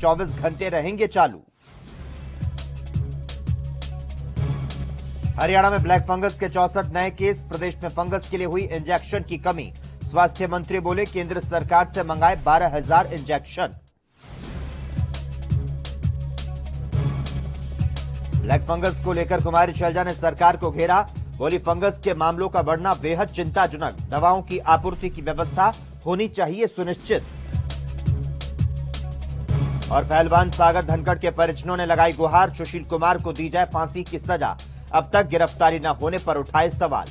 24 घंटे रहेंगे चालू। हरियाणा में ब्लैक फंगस के 64 नए केस। प्रदेश में फंगस के लिए हुई इंजेक्शन की कमी। स्वास्थ्य मंत्री बोले केंद्र सरकार से मंगाए 12,000 इंजेक्शन। ब्लैक फंगस को लेकर कुमारी शैलजा ने सरकार को घेरा। बोली फंगस के मामलों का बढ़ना बेहद चिंताजनक। दवाओं की आपूर्ति की व्यवस्था होनी चाहिए सुनिश्चित। और पहलवान सागर धनखड़ के परिजनों ने लगाई गुहार, सुशील कुमार को दी जाए फांसी की सजा। अब तक गिरफ्तारी न होने पर उठाए सवाल।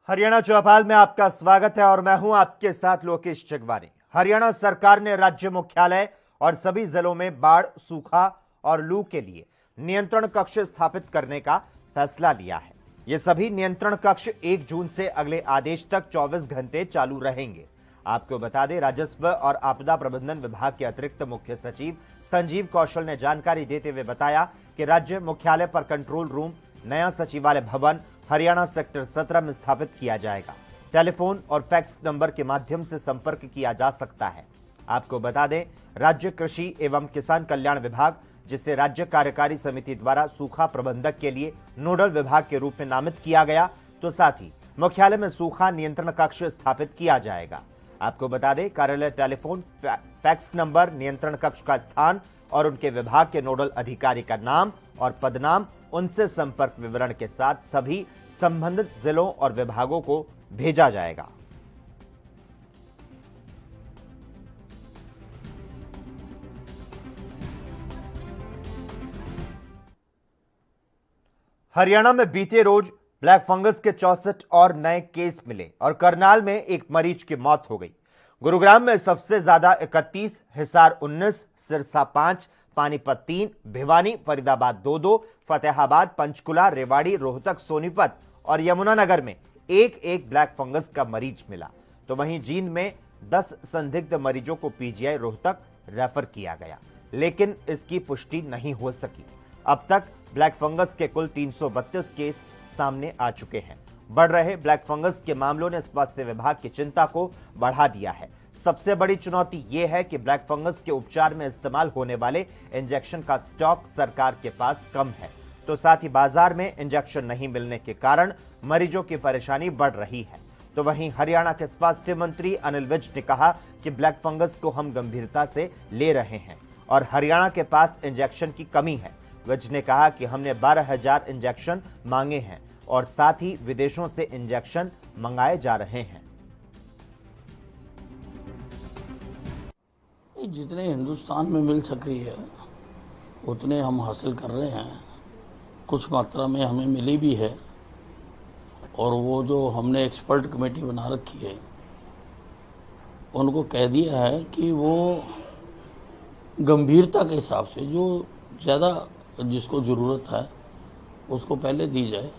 हरियाणा चौपाल में आपका स्वागत है और मैं हूं आपके साथ लोकेश जगवानी। हरियाणा सरकार ने राज्य मुख्यालय और सभी जिलों में बाढ़, सूखा और लू के लिए नियंत्रण कक्ष स्थापित करने का फैसला लिया है। ये सभी नियंत्रण कक्ष 1 जून से अगले आदेश तक 24 घंटे चालू रहेंगे। आपको बता दें, राजस्व और आपदा प्रबंधन विभाग के अतिरिक्त मुख्य सचिव संजीव कौशल ने जानकारी देते हुए बताया कि राज्य मुख्यालय पर कंट्रोल रूम, नया सचिवालय भवन हरियाणा सेक्टर 17 में स्थापित किया जाएगा। टेलीफोन और फैक्स नंबर के माध्यम से संपर्क किया जा सकता है। आपको बता दें, राज्य कृषि एवं किसान कल्याण विभाग, जिसे राज्य कार्यकारी समिति द्वारा सूखा प्रबंधक के लिए नोडल विभाग के रूप में नामित किया गया, तो साथ ही मुख्यालय में सूखा नियंत्रण कक्ष स्थापित किया जाएगा। आपको बता दें, कार्यालय, टेलीफोन, फैक्स नंबर, नियंत्रण कक्ष का स्थान और उनके विभाग के नोडल अधिकारी का नाम और पदनाम, उनसे संपर्क विवरण के साथ सभी संबंधित जिलों और विभागों को भेजा जाएगा। हरियाणा में बीते रोज ब्लैक फंगस के 64 और नए केस मिले और करनाल में एक मरीज की मौत हो गई। गुरुग्राम में सबसे ज्यादा 31, हिसार 19, सिरसा 5, पानीपत 3, भिवानी, फरीदाबाद 2-2, फतेहाबाद, पंचकुला, रेवाड़ी, रोहतक, सोनीपत और यमुनानगर में एक ब्लैक फंगस का मरीज मिला। तो वहीं जींद में 10 संदिग्ध मरीजों को पीजीआई रोहतक रेफर किया गया, लेकिन इसकी पुष्टि नहीं हो सकी। अब तक ब्लैक फंगस के कुल 332 केस सामने आ चुके हैं। बढ़ रहे ब्लैक फंगस के मामलों ने स्वास्थ्य विभाग की चिंता को बढ़ा दिया है। सबसे बड़ी चुनौती यह है कि ब्लैक फंगस के उपचार में इस्तेमाल होने वाले इंजेक्शन का स्टॉक सरकार के पास कम है, तो साथ ही बाजार में इंजेक्शन नहीं मिलने के कारण मरीजों की परेशानी बढ़ रही है। तो वहीं हरियाणा के स्वास्थ्य मंत्री अनिल विज ने कहा कि ब्लैक फंगस को हम गंभीरता से ले रहे हैं और हरियाणा के पास इंजेक्शन की कमी है। विज ने कहा कि हमने 12,000 इंजेक्शन मांगे हैं और साथ ही विदेशों से इंजेक्शन मंगाए जा रहे हैं। जितने हिंदुस्तान में मिल सक रही है उतने हम हासिल कर रहे हैं। कुछ मात्रा में हमें मिली भी है और वो जो हमने एक्सपर्ट कमेटी बना रखी है उनको कह दिया है कि वो गंभीरता के हिसाब से जो ज़्यादा जिसको ज़रूरत है उसको पहले दी जाए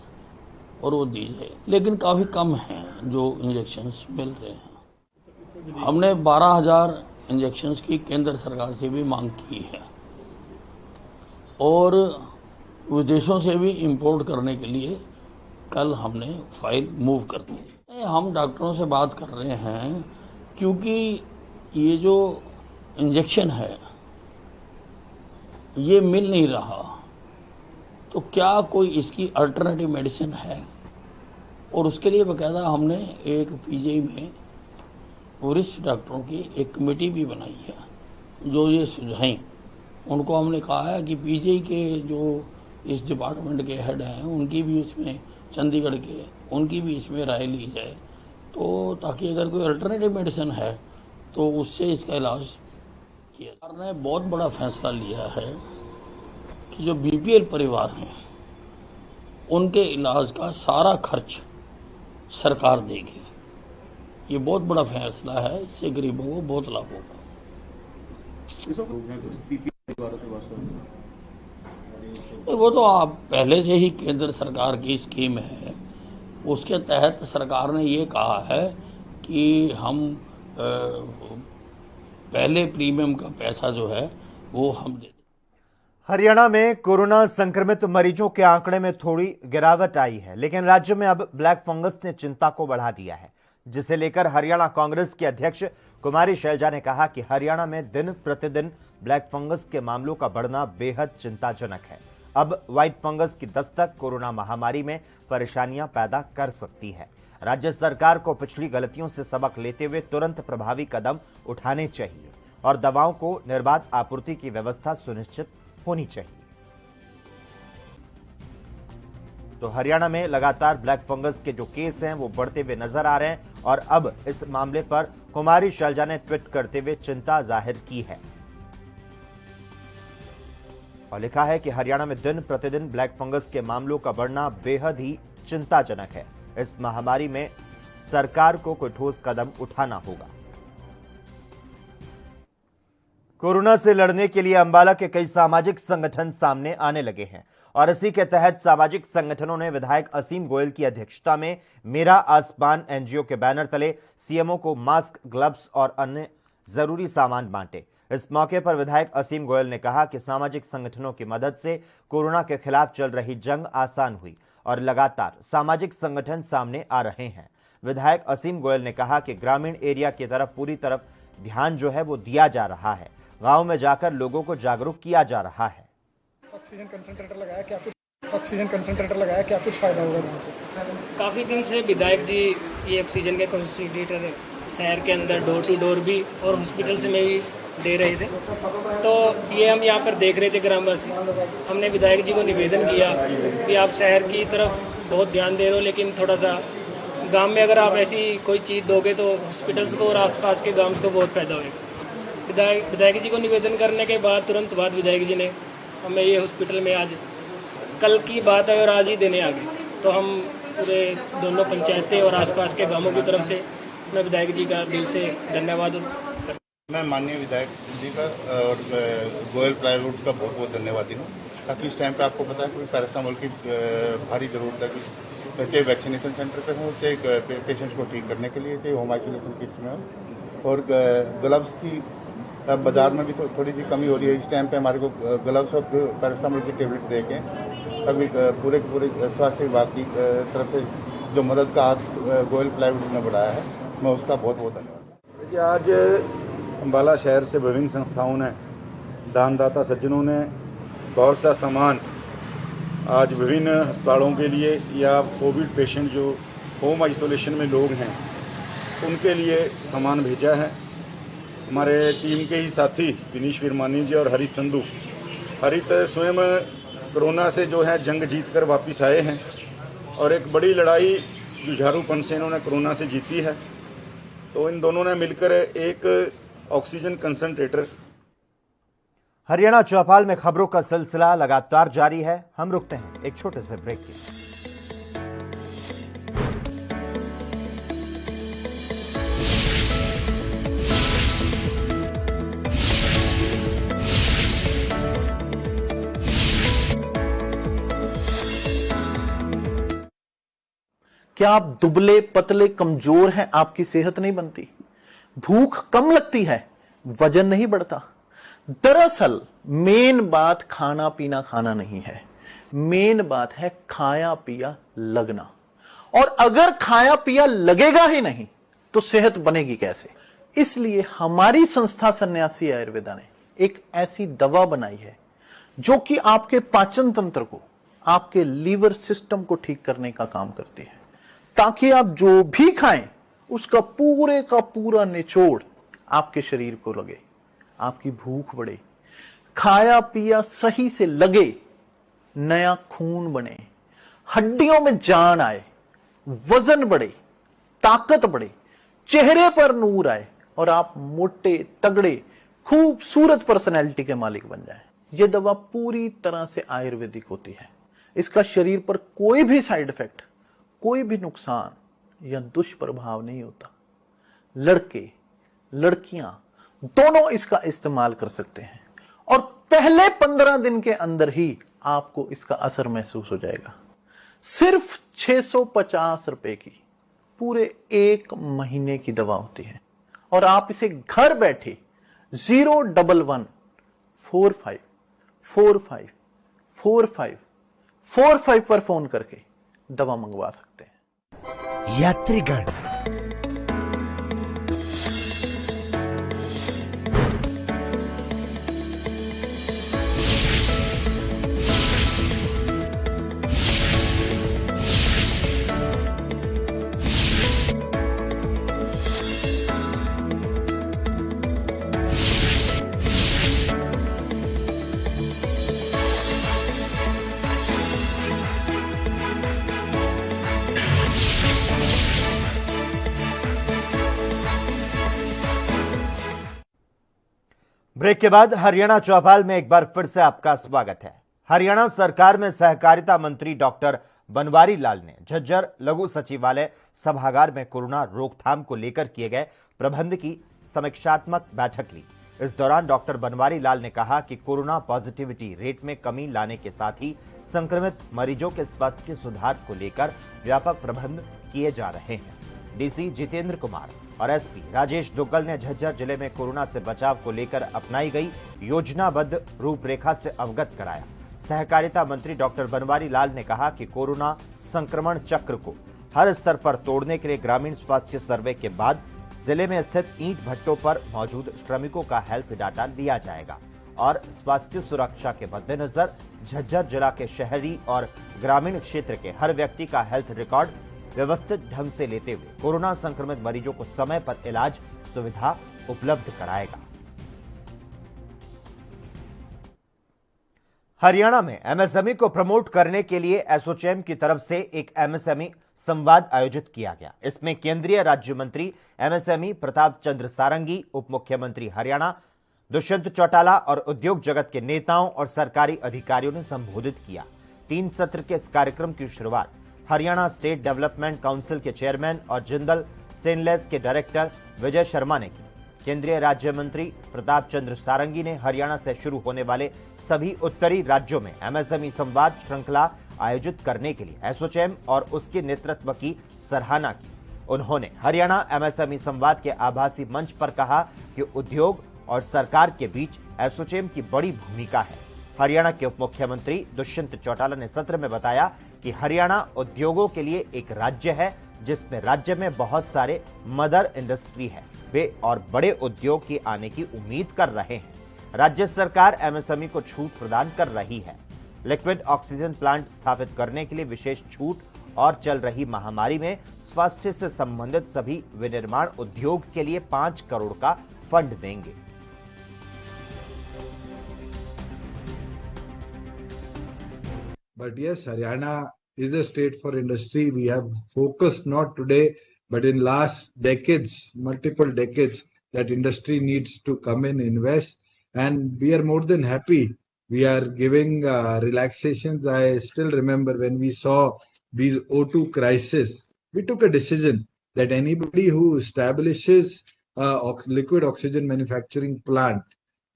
और वो दी जाए, लेकिन काफ़ी कम हैं जो इंजेक्शन्स मिल रहे हैं। हमने 12,000 इंजेक्शन्स की केंद्र सरकार से भी मांग की है और विदेशों से भी इंपोर्ट करने के लिए कल हमने फाइल मूव कर दी। हम डॉक्टरों से बात कर रहे हैं क्योंकि ये जो इंजेक्शन है ये मिल नहीं रहा, तो क्या कोई इसकी अल्टरनेटिव मेडिसिन है, और उसके लिए बाकायदा हमने एक पीजीआई में वरिष्ठ डॉक्टरों की एक कमेटी भी बनाई है जो ये सुझाएं। उनको हमने कहा है कि पीजीआई के जो इस डिपार्टमेंट के हेड हैं उनकी भी उसमें, चंडीगढ़ के, उनकी भी इसमें राय ली जाए, तो ताकि अगर कोई अल्टरनेटिव मेडिसिन है तो उससे इसका इलाज किया। सरकार ने बहुत बड़ा फैसला लिया है कि जो बीपीएल परिवार हैं उनके इलाज का सारा खर्च सरकार देगी। ये बहुत बड़ा फैसला है, इससे गरीबों को बहुत लाभ होगा। वो तो आप पहले से ही केंद्र सरकार की स्कीम है, उसके तहत सरकार ने ये कहा है कि हम पहले प्रीमियम का पैसा जो है वो हम दे दें। हरियाणा में कोरोना संक्रमित मरीजों के आंकड़े में थोड़ी गिरावट आई है, लेकिन राज्य में अब ब्लैक फंगस ने चिंता को बढ़ा दिया है, जिसे लेकर हरियाणा कांग्रेस के अध्यक्ष कुमारी शैलजा ने कहा कि हरियाणा में दिन प्रतिदिन ब्लैक फंगस के मामलों का बढ़ना बेहद चिंताजनक है। अब व्हाइट फंगस की दस्तक कोरोना महामारी में परेशानियां पैदा कर सकती है। राज्य सरकार को पिछली गलतियों से सबक लेते हुए तुरंत प्रभावी कदम उठाने चाहिए और दवाओं को निर्बाध आपूर्ति की व्यवस्था सुनिश्चित होनी चाहिए। तो हरियाणा में लगातार ब्लैक फंगस के जो केस हैं वो बढ़ते हुए नजर आ रहे हैं और अब इस मामले पर कुमारी शैलजा ने ट्वीट करते हुए चिंता जाहिर की है और लिखा है कि हरियाणा में दिन प्रतिदिन ब्लैक फंगस के मामलों का बढ़ना बेहद ही चिंताजनक है। इस महामारी में सरकार को कोई ठोस कदम उठाना होगा। कोरोना से लड़ने के लिए अंबाला के कई सामाजिक संगठन सामने आने लगे हैं और इसी के तहत सामाजिक संगठनों ने विधायक असीम गोयल की अध्यक्षता में मेरा आसमान एनजीओ के बैनर तले सीएमओ को मास्क, ग्लव्स और अन्य जरूरी सामान बांटे। इस मौके पर विधायक असीम गोयल ने कहा कि सामाजिक संगठनों की मदद से कोरोना के खिलाफ चल रही जंग आसान हुई और लगातार सामाजिक संगठन सामने आ रहे हैं। विधायक असीम गोयल ने कहा कि ग्रामीण एरिया की तरफ पूरी तरफ ध्यान जो है वो दिया जा रहा है, गांव में जाकर लोगों को जागरूक किया जा रहा है। ऑक्सीजन कंसंट्रेटर लगाया, क्या कुछ फायदा होगा गांव से? काफ़ी दिन से विधायक जी ये ऑक्सीजन के कंसंट्रेटर शहर के अंदर डोर टू डोर भी और हॉस्पिटल्स में भी दे रहे थे, तो ये हम यहाँ पर देख रहे थे ग्रामवासी। हमने विधायक जी को निवेदन किया कि आप शहर की तरफ बहुत ध्यान दे रहे हो, लेकिन थोड़ा सा गांव में अगर आप ऐसी कोई चीज़ दोगे तो हॉस्पिटल्स को और आसपास के गांव को बहुत फायदा होगा। विधायक जी को निवेदन करने के बाद तुरंत बाद विधायक जी ने हमें ये हॉस्पिटल में आज कल की बात है और आज ही देने आ गए, तो हम पूरे दोनों पंचायतें और आसपास के गांवों की तरफ से मैं विधायक जी का दिल से धन्यवाद। मैं माननीय विधायक जी का और गोयल प्लाईवुड का बहुत बहुत धन्यवादी हूँ, ताकि इस टाइम पे आपको पता है कि पैरास्टामोल की भारी ज़रूरत है, चाहे वैक्सीनेशन सेंटर पे हो, चाहे पेशेंट्स को ठीक करने के लिए, चाहे होम आइसोलेशन किट्स में हो। और ग्लव्स की बाजार में भी थोड़ी सी कमी हो रही है। इस टाइम पे हमारे को ग्लव्स और पैरास्टामोल की टेबलेट दे के तभी पूरे स्वास्थ्य विभाग की तरफ से जो मदद का हाथ गोयल प्लाईवुड ने बढ़ाया है, मैं उसका बहुत बहुत धन्यवाद। आज अंबाला शहर से विभिन्न संस्थाओं ने, दानदाता सज्जनों ने बहुत सा सामान आज विभिन्न अस्पतालों के लिए या कोविड पेशेंट जो होम आइसोलेशन में लोग हैं उनके लिए सामान भेजा है। हमारे टीम के ही साथी विनीश विरमानी जी और हरित संधू, हरित स्वयं कोरोना से जो है जंग जीत कर वापस आए हैं और एक बड़ी लड़ाई जुझारूपन से इन्होंने कोरोना से जीती है, तो इन दोनों ने मिलकर एक ऑक्सीजन कंसंट्रेटर। हरियाणा चौपाल में खबरों का सिलसिला लगातार जारी है। हम रुकते हैं एक छोटे से ब्रेक के लिए। क्या आप दुबले पतले कमजोर हैं? आपकी सेहत नहीं बनती, भूख कम लगती है, वजन नहीं बढ़ता। दरअसल मेन बात खाना पीना खाना नहीं है, मेन बात है खाया पिया लगना। और अगर खाया पिया लगेगा ही नहीं तो सेहत बनेगी कैसे? इसलिए हमारी संस्था सन्यासी आयुर्वेदा ने एक ऐसी दवा बनाई है जो कि आपके पाचन तंत्र को, आपके लीवर सिस्टम को ठीक करने का काम करती है, ताकि आप जो भी खाएं उसका पूरे का पूरा निचोड़ आपके शरीर को लगे, आपकी भूख बढ़े, खाया पिया सही से लगे, नया खून बने, हड्डियों में जान आए, वजन बढ़े, ताकत बढ़े, चेहरे पर नूर आए और आप मोटे तगड़े खूबसूरत पर्सनैलिटी के मालिक बन जाएं। यह दवा पूरी तरह से आयुर्वेदिक होती है। इसका शरीर पर कोई भी साइड इफेक्ट, कोई भी नुकसान या दुष्प्रभाव नहीं होता। लड़के लड़कियां दोनों इसका इस्तेमाल कर सकते हैं और पहले 15 दिन के अंदर ही आपको इसका असर महसूस हो जाएगा। सिर्फ 650 रुपए की पूरे 1 महीने की दवा होती है और आप इसे घर बैठे 01145454545 पर फोन करके दवा मंगवा सकते हैं। यात्रीगण, ब्रेक के बाद हरियाणा चौपाल में एक बार फिर से आपका स्वागत है। हरियाणा सरकार में सहकारिता मंत्री डॉक्टर बनवारी लाल ने झज्जर लघु सचिवालय सभागार में कोरोना रोकथाम को लेकर किए गए प्रबंध की समीक्षात्मक बैठक ली। इस दौरान डॉक्टर बनवारी लाल ने कहा कि कोरोना पॉजिटिविटी रेट में कमी लाने के साथ ही संक्रमित मरीजों के स्वास्थ्य सुधार को लेकर व्यापक प्रबंध किए जा रहे हैं। डीसी जितेंद्र कुमार और एसपी राजेश दुग्गल ने झज्जर जिले में कोरोना से बचाव को लेकर अपनाई गई योजनाबद्ध रूपरेखा से अवगत कराया। सहकारिता मंत्री डॉक्टर बनवारी लाल ने कहा कि कोरोना संक्रमण चक्र को हर स्तर पर तोड़ने के लिए ग्रामीण स्वास्थ्य सर्वे के बाद जिले में स्थित ईंट भट्टों पर मौजूद श्रमिकों का हेल्थ डाटा लिया जाएगा और स्वास्थ्य सुरक्षा के मद्देनजर झज्जर जिला के शहरी और ग्रामीण क्षेत्र के हर व्यक्ति का हेल्थ रिकॉर्ड व्यवस्थित ढंग से लेते हुए कोरोना संक्रमित मरीजों को समय पर इलाज सुविधा उपलब्ध कराएगा। हरियाणा में एमएसएमई को प्रमोट करने के लिए एसोचैम की तरफ से एक एमएसएमई संवाद आयोजित किया गया। इसमें केंद्रीय राज्य मंत्री एमएसएमई प्रताप चंद्र सारंगी, उप मुख्यमंत्री हरियाणा दुष्यंत चौटाला और उद्योग जगत के नेताओं और सरकारी अधिकारियों ने संबोधित किया। 3 सत्र के इस कार्यक्रम की शुरुआत हरियाणा स्टेट डेवलपमेंट काउंसिल के चेयरमैन और जिंदल स्टेनलेस के डायरेक्टर विजय शर्मा ने की। केंद्रीय राज्य मंत्री प्रताप चंद्र सारंगी ने हरियाणा से शुरू होने वाले सभी उत्तरी राज्यों में एमएसएमई संवाद श्रृंखला आयोजित करने के लिए एसोचैम और उसके नेतृत्व की सराहना की। उन्होंने हरियाणा एमएसएमई संवाद के आभासी मंच पर कहा कि उद्योग और सरकार के बीच एसोचैम की बड़ी भूमिका है। हरियाणा के उप मुख्यमंत्री दुष्यंत चौटाला ने सत्र में बताया कि हरियाणा उद्योगों के लिए एक राज्य है जिसमें राज्य में बहुत सारे मदर इंडस्ट्री है, वे और बड़े उद्योग की आने की उम्मीद कर रहे हैं। राज्य सरकार एमएसएमई को छूट प्रदान कर रही है। लिक्विड ऑक्सीजन प्लांट स्थापित करने के लिए विशेष छूट और चल रही महामारी में स्वास्थ्य से संबंधित सभी विनिर्माण उद्योग के लिए 5 करोड़ का फंड देंगे। But yes, Haryana is a state for industry. We have focused not today, but in last decades, multiple decades, that industry needs to come in, invest, and we are more than happy. We are giving relaxations. I still remember when we saw these O2 crisis, we took a decision that anybody who establishes a liquid oxygen manufacturing plant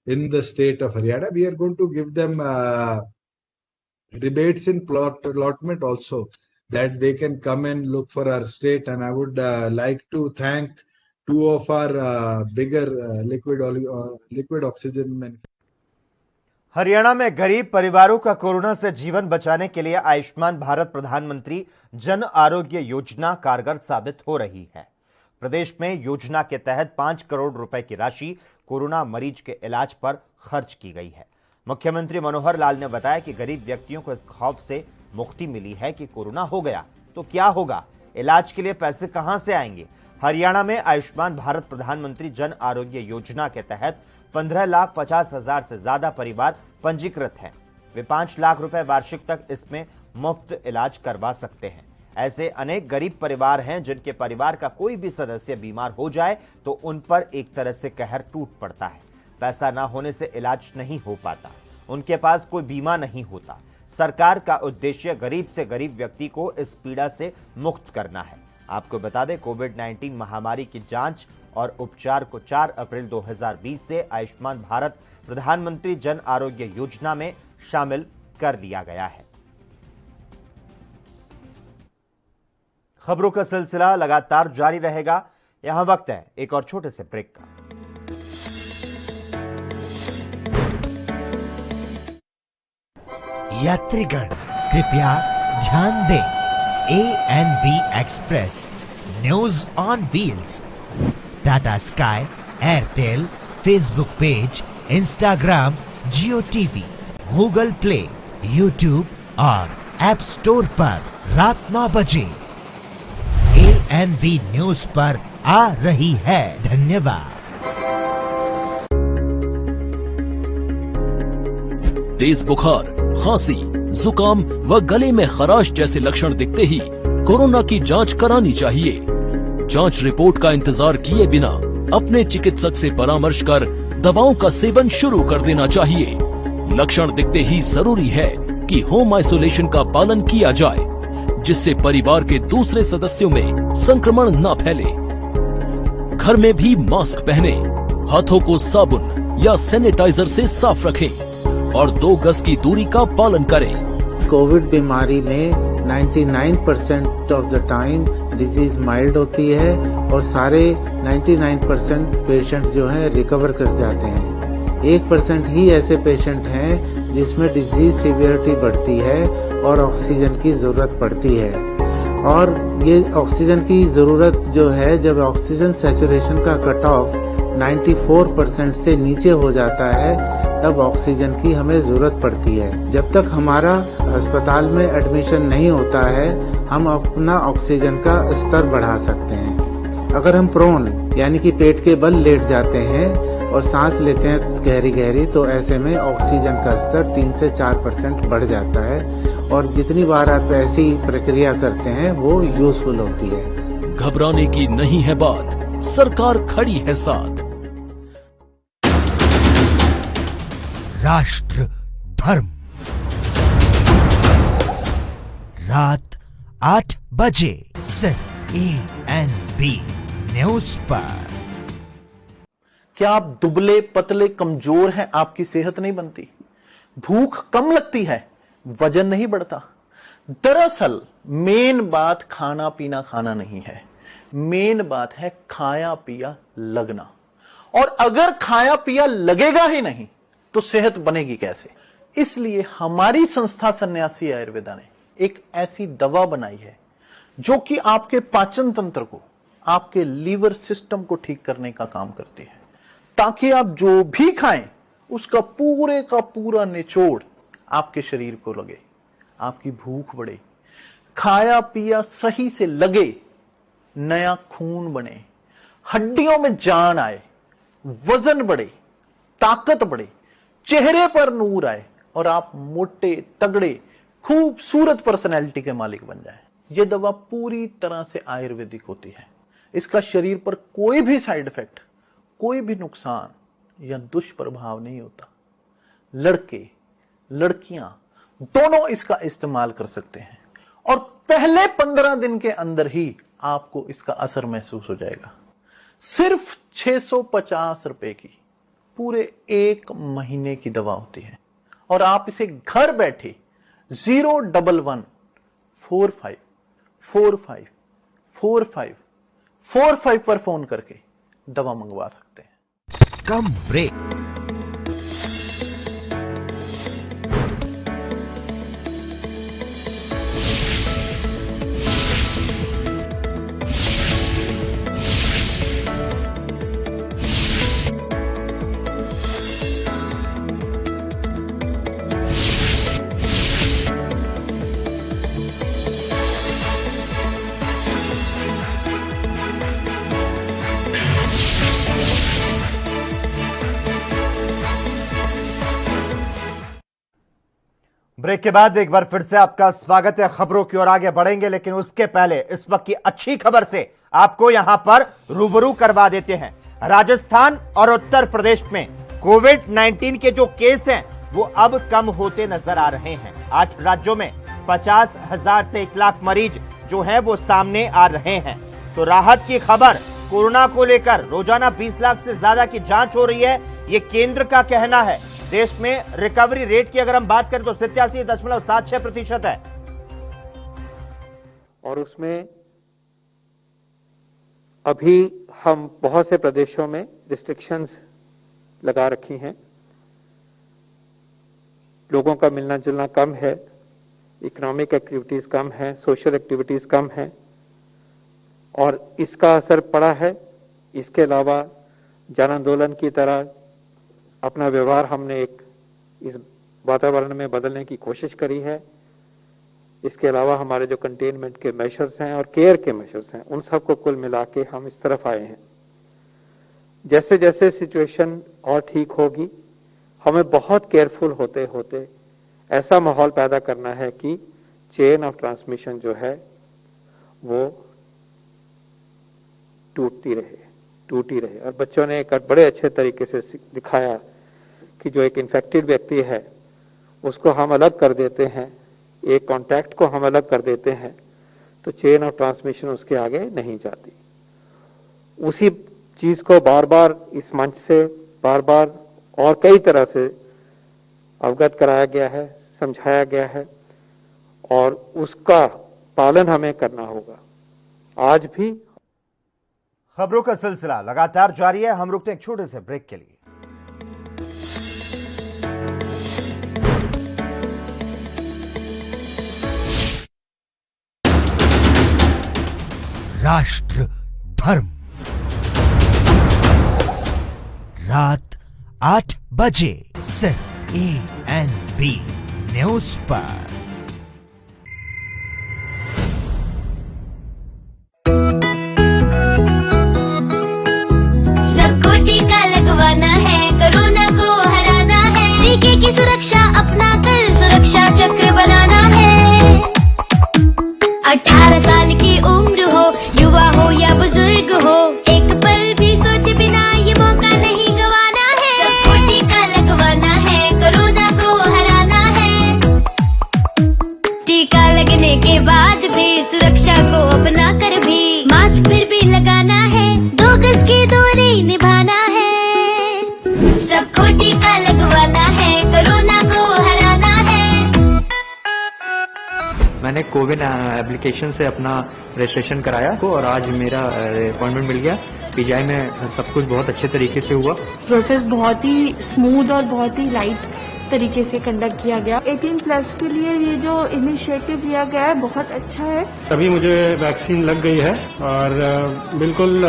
in the state of Haryana, we are going to give them rebates in allotment also, that they can come and look for our state. And I would like to thank 2 of our bigger liquid oxygen manufacturers. Haryana में गरीब परिवारों का corona से जीवन बचाने के लिए आयुष्मान भारत प्रधानमंत्री जन आरोग्य योजना कारगर साबित हो रही है। प्रदेश में योजना के तहत 5 करोड़ रुपए की राशि कोरोना मरीज के इलाज पर खर्च की गई है। मुख्यमंत्री मनोहर लाल ने बताया कि गरीब व्यक्तियों को इस खौफ से मुक्ति मिली है कि कोरोना हो गया तो क्या होगा, इलाज के लिए पैसे कहां से आएंगे। हरियाणा में आयुष्मान भारत प्रधानमंत्री जन आरोग्य योजना के तहत 15,50,000 से ज्यादा परिवार पंजीकृत हैं। वे 5 लाख रुपए वार्षिक तक इसमें मुफ्त इलाज करवा सकते हैं। ऐसे अनेक गरीब परिवार हैं जिनके परिवार का कोई भी सदस्य बीमार हो जाए तो उन पर एक तरह से कहर टूट पड़ता है। पैसा ना होने से इलाज नहीं हो पाता, उनके पास कोई बीमा नहीं होता। सरकार का उद्देश्य गरीब से गरीब व्यक्ति को इस पीड़ा से मुक्त करना है। आपको बता दें, कोविड-19 महामारी की जांच और उपचार को 4 अप्रैल 2020 से आयुष्मान भारत प्रधानमंत्री जन आरोग्य योजना में शामिल कर लिया गया है। खबरों का सिलसिला लगातार जारी रहेगा। यहां वक्त है एक और छोटे से ब्रेक का। यात्रीगण कृपया ध्यान दें, A&B express news on wheels Tata sky, Airtel, Facebook page, Instagram, Jio TV, Google play, YouTube और ऐप स्टोर पर रात 9 बजे A&B न्यूज पर आ रही है। धन्यवाद। तेज बुखार, खांसी, जुकाम व गले में खराश जैसे लक्षण दिखते ही कोरोना की जांच करानी चाहिए। जांच रिपोर्ट का इंतजार किए बिना अपने चिकित्सक से परामर्श कर दवाओं का सेवन शुरू कर देना चाहिए। लक्षण दिखते ही जरूरी है कि होम आइसोलेशन का पालन किया जाए, जिससे परिवार के दूसरे सदस्यों में संक्रमण न फैले। घर में भी मास्क पहने, हाथों को साबुन या सैनिटाइजर से साफ रखें और 2 गज की दूरी का पालन करें। कोविड बीमारी में 99% of the time disease mild होती है और सारे 99% पेशेंट जो हैं रिकवर कर जाते हैं। 1% ही ऐसे पेशेंट हैं जिसमें डिजीज सीवियरिटी बढ़ती है और ऑक्सीजन की जरूरत पड़ती है। और ये ऑक्सीजन की जरूरत जो है, जब ऑक्सीजन सैचुरेशन का कट ऑफ 94% से नीचे हो जाता है तब ऑक्सीजन की हमें जरूरत पड़ती है। जब तक हमारा अस्पताल में एडमिशन नहीं होता है हम अपना ऑक्सीजन का स्तर बढ़ा सकते हैं। अगर हम प्रोन यानी कि पेट के बल लेट जाते हैं और सांस लेते हैं गहरी गहरी, तो ऐसे में ऑक्सीजन का स्तर 3 से 4% बढ़ जाता है और जितनी बार आप ऐसी प्रक्रिया करते हैं वो यूजफुल होती है। घबराने की नहीं है बात, सरकार खड़ी है साथ। राष्ट्र धर्म रात 8 बजे सिर्फ A&B न्यूज पर। क्या आप दुबले पतले कमजोर हैं? आपकी सेहत नहीं बनती, भूख कम लगती है, वजन नहीं बढ़ता। दरअसल मेन बात खाना पीना खाना नहीं है, मेन बात है खाया पिया लगना। और अगर खाया पिया लगेगा ही नहीं तो सेहत बनेगी कैसे? इसलिए हमारी संस्था सन्यासी आयुर्वेदा ने एक ऐसी दवा बनाई है जो कि आपके पाचन तंत्र को, आपके लीवर सिस्टम को ठीक करने का काम करती है, ताकि आप जो भी खाएं उसका पूरे का पूरा निचोड़ आपके शरीर को लगे, आपकी भूख बढ़े, खाया पिया सही से लगे, नया खून बने, हड्डियों में जान आए, वजन बढ़े, ताकत बढ़े, चेहरे पर नूर आए और आप मोटे तगड़े खूबसूरत पर्सनैलिटी के मालिक बन जाएं। यह दवा पूरी तरह से आयुर्वेदिक होती है। इसका शरीर पर कोई भी साइड इफेक्ट, कोई भी नुकसान या दुष्प्रभाव नहीं होता। लड़के लड़कियां दोनों इसका इस्तेमाल कर सकते हैं और पहले 15 दिन के अंदर ही आपको इसका असर महसूस हो जाएगा। सिर्फ 650 रुपए की पूरे 1 महीने की दवा होती है और आप इसे घर बैठे 01145454545 पर फोन करके दवा मंगवा सकते हैं। कम ब्रेक। ब्रेक के बाद एक बार फिर से आपका स्वागत है। खबरों की ओर आगे बढ़ेंगे, लेकिन उसके पहले इस वक्त की अच्छी खबर से आपको यहां पर रूबरू करवा देते हैं। राजस्थान और उत्तर प्रदेश में कोविड-19 के जो केस हैं वो अब कम होते नजर आ रहे हैं। 8 राज्यों में 50,000 से 1 लाख मरीज जो हैं वो सामने आ रहे हैं। तो राहत की खबर, कोरोना को लेकर रोजाना 20 लाख से ज्यादा की जांच हो रही है, ये केंद्र का कहना है। देश में रिकवरी रेट की अगर हम बात करें तो 87.76% है, और उसमें अभी हम बहुत से प्रदेशों में रिस्ट्रिक्शंस लगा रखी हैं। लोगों का मिलना जुलना कम है, इकोनॉमिक एक्टिविटीज कम है, सोशल एक्टिविटीज कम है, और इसका असर पड़ा है। इसके अलावा जन आंदोलन की तरह अपना व्यवहार हमने इस वातावरण में बदलने की कोशिश करी है। इसके अलावा हमारे जो कंटेनमेंट के मेजर्स हैं और केयर के मेजर्स हैं, उन सबको कुल मिला के हम इस तरफ आए हैं। जैसे जैसे सिचुएशन और ठीक होगी, हमें बहुत केयरफुल होते होते ऐसा माहौल पैदा करना है कि चेन ऑफ ट्रांसमिशन जो है वो टूटी रहे। और बच्चों ने एक बड़े अच्छे तरीके से दिखाया कि जो एक इन्फेक्टेड व्यक्ति है उसको हम अलग कर देते हैं, एक कांटेक्ट को हम अलग कर देते हैं, तो चेन ऑफ ट्रांसमिशन उसके आगे नहीं जाती। उसी चीज को बार बार इस मंच से बार बार और कई तरह से अवगत कराया गया है, समझाया गया है, और उसका पालन हमें करना होगा। आज भी खबरों का सिलसिला लगातार जारी है। हम रुकते हैं एक छोटे से ब्रेक के लिए। राष्ट्र धर्म, रात 8 बजे सिर्फ ANB न्यूज पर। सबको टीका लगवाना है, कोरोना को हराना है, टीके की सुरक्षा अपना कर सुरक्षा चक्र बनाना है। 18 साल की उम्र हो, युवा हो या बुजुर्ग हो, एक पल भी सोचे बिना ये मौका नहीं गवाना है। सबको टीका लगवाना है, कोरोना को हराना है। टीका लगने के बाद भी सुरक्षा को अपना कर भी मास्क फिर भी लगाना है, 2 गज की दूरी निभाना है। सबको टीका लगवाना है, कोरोना को हराना है। मैंने कोविन एप्लीकेशन से अपना रजिस्ट्रेशन कराया और आज मेरा अपॉइंटमेंट मिल गया। पीजीआई में सब कुछ बहुत अच्छे तरीके से हुआ। प्रोसेस बहुत ही स्मूथ और बहुत ही लाइट तरीके से कंडक्ट किया गया। 18+ के लिए ये जो इनिशिएटिव लिया गया है बहुत अच्छा है। तभी मुझे वैक्सीन लग गई है और बिल्कुल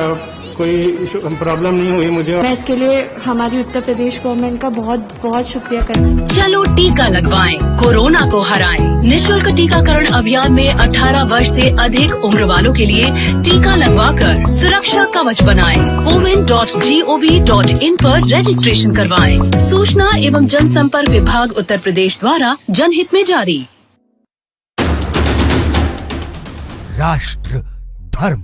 कोई प्रॉब्लम नहीं हुई मुझे। मैं इसके लिए हमारी उत्तर प्रदेश गवर्नमेंट का बहुत बहुत शुक्रिया करना। चलो टीका लगवाएं, कोरोना को हराएं। निःशुल्क टीकाकरण अभियान में 18 वर्ष से अधिक उम्र वालों के लिए टीका लगवाकर सुरक्षा कवच बनाएं। covid.gov.in पर रजिस्ट्रेशन करवाएं। सूचना एवं जनसंपर्क विभाग उत्तर प्रदेश द्वारा जनहित में जारी। राष्ट्र धर्म,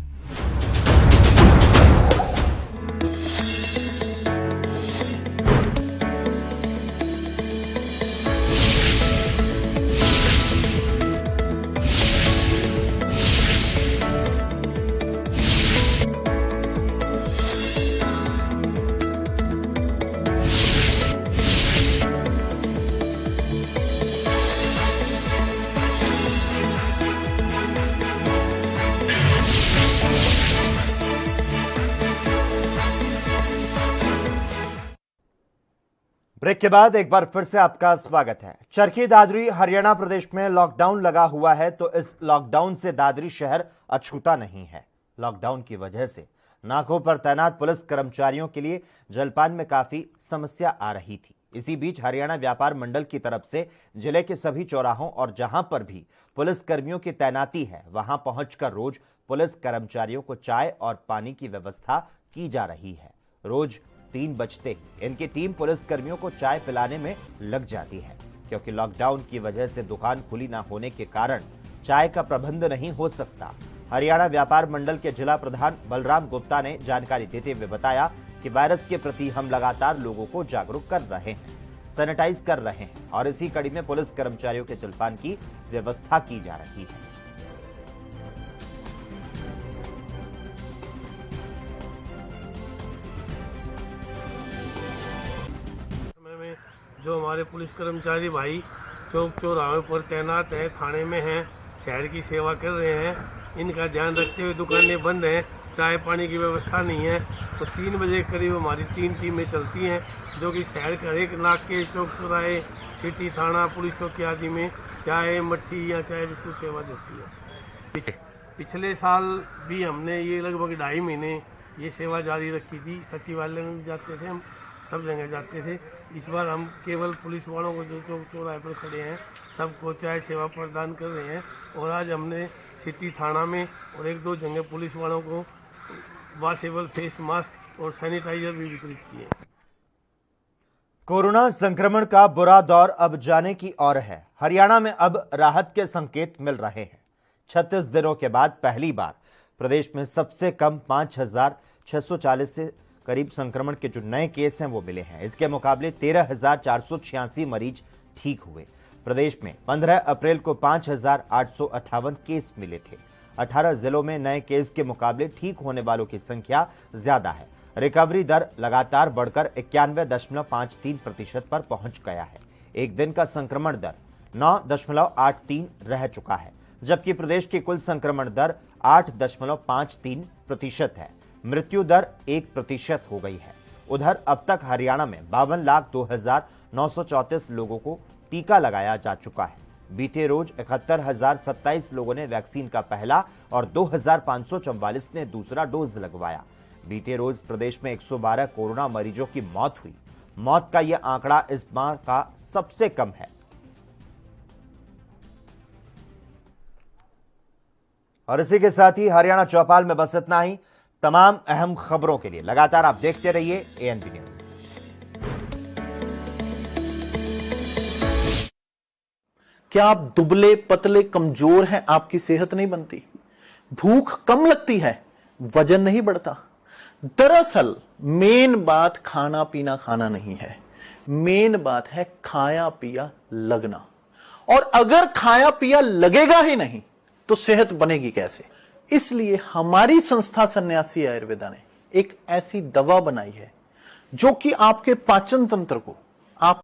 ब्रेक के बाद एक बार फिर से आपका स्वागत है। चरखी दादरी हरियाणा प्रदेश में लॉकडाउन लगा हुआ है, तो इस लॉकडाउन से दादरी शहर अछूता नहीं है। लॉकडाउन की वजह से नाकों पर तैनात पुलिस कर्मचारियों के लिए जलपान में काफी समस्या आ रही थी। इसी बीच हरियाणा व्यापार मंडल की तरफ से जिले के सभी चौराहों और जहां पर भी पुलिस कर्मियों की तैनाती है, वहां पहुंचकर रोज पुलिस कर्मचारियों को चाय और पानी की व्यवस्था की जा रही है। रोज 3 बजते ही इनकी टीम पुलिस कर्मियों को चाय पिलाने में लग जाती है, क्योंकि लॉकडाउन की वजह से दुकान खुली ना होने के कारण चाय का प्रबंध नहीं हो सकता। हरियाणा व्यापार मंडल के जिला प्रधान बलराम गुप्ता ने जानकारी देते हुए बताया कि वायरस के प्रति हम लगातार लोगों को जागरूक कर रहे हैं। सैनिटाइज कर रहे हैं और इसी कड़ी में पुलिस कर्मचारियों के जलपान की व्यवस्था की जा रही है। जो हमारे पुलिस कर्मचारी भाई चौक चौराहे पर तैनात हैं, थाने में हैं, शहर की सेवा कर रहे हैं, इनका ध्यान रखते हुए दुकानें बंद हैं, चाय पानी की व्यवस्था नहीं है। तो 3 बजे करीब हमारी 3 टीमें चलती हैं जो कि शहर के हर एक नाके, चौक चौराहे, सिटी थाना, पुलिस चौकी आदि में चाय मट्ठी या चाय बिस्कुट सेवा देती है। पिछले साल भी हमने ये लगभग 2.5 महीने ये सेवा जारी रखी थी। सचिवालय में भी जाते थे हम, सब जगह जाते थे। इस बार हम केवल पुलिस वालों को जो चौक चौराहे पर खड़े हैं सबको चाय सेवा प्रदान कर रहे हैं। और आज हमने सिटी थाना में और 1-2 जगह पुलिस वालों को वॉशेबल फेस मास्क और सैनिटाइजर भी वितरित किए। कोरोना संक्रमण का बुरा दौर अब जाने की ओर है। हरियाणा में अब राहत के संकेत मिल रहे हैं। 36 दिनों के बाद पहली बार प्रदेश में सबसे कम 5,640 से करीब संक्रमण के जो नए केस हैं वो मिले हैं। इसके मुकाबले 13,486 मरीज ठीक हुए। प्रदेश में 15 अप्रैल को 5,858 केस मिले थे। 18 जिलों में नए केस के मुकाबले ठीक होने वालों की संख्या ज्यादा है। रिकवरी दर लगातार बढ़कर 91.53% पर पहुंच गया है। एक दिन का संक्रमण दर 9.83 रह चुका है, जबकि प्रदेश की कुल संक्रमण दर 8.53% है। मृत्यु दर 1% हो गई है। उधर अब तक हरियाणा में 52,02,934 लोगों को टीका लगाया जा चुका है। बीते रोज 71,027 लोगों ने वैक्सीन का पहला और 2,544 ने दूसरा डोज लगवाया। बीते रोज प्रदेश में 112 कोरोना मरीजों की मौत हुई। मौत का यह आंकड़ा इस माह का सबसे कम है। और इसी के साथ ही हरियाणा चौपाल में बस इतना ही। तमाम अहम खबरों के लिए लगातार आप देखते रहिए ANB न्यूज। क्या आप दुबले पतले कमजोर हैं? आपकी सेहत नहीं बनती, भूख कम लगती है, वजन नहीं बढ़ता। दरअसल मेन बात खाना पीना खाना नहीं है, मेन बात है खाया पिया लगना। और अगर खाया पिया लगेगा ही नहीं तो सेहत बनेगी कैसे? इसलिए हमारी संस्था सन्यासी आयुर्वेदा ने एक ऐसी दवा बनाई है जो कि आपके पाचन तंत्र को, आप